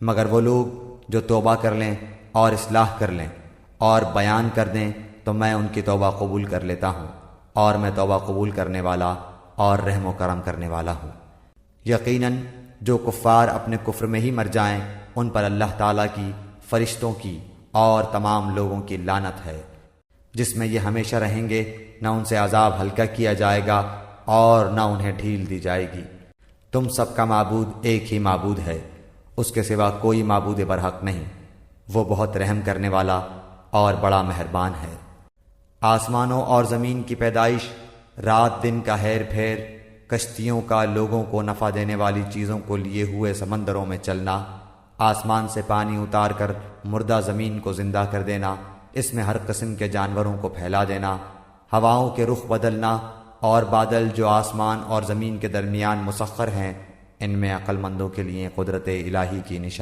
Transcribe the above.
مگر وہ لوگ جو توبہ کر لیں اور اصلاح کر لیں اور بیان کر دیں تو میں ان کی توبہ قبول کر لیتا ہوں، اور میں توبہ قبول کرنے والا اور رحم و کرم کرنے والا ہوں۔ یقیناً جو کفار اپنے کفر میں ہی مر جائیں ان پر اللہ تعالیٰ کی، فرشتوں کی اور تمام لوگوں کی لعنت ہے، جس میں یہ ہمیشہ رہیں گے، نہ ان سے عذاب ہلکا کیا جائے گا اور نہ انہیں ڈھیل دی جائے گی۔ تم سب کا معبود ایک ہی معبود ہے، اس کے سوا کوئی معبود برحق نہیں، وہ بہت رحم کرنے والا اور بڑا مہربان ہے۔ آسمانوں اور زمین کی پیدائش، رات دن کا ہیر پھیر، کشتیوں کا لوگوں کو نفع دینے والی چیزوں کو لیے ہوئے سمندروں میں چلنا، آسمان سے پانی اتار کر مردہ زمین کو زندہ کر دینا، اس میں ہر قسم کے جانوروں کو پھیلا دینا، ہواؤں کے رخ بدلنا اور بادل جو آسمان اور زمین کے درمیان مسخر ہیں، ان میں عقل مندوں کے لیے قدرت الہی کی نشانی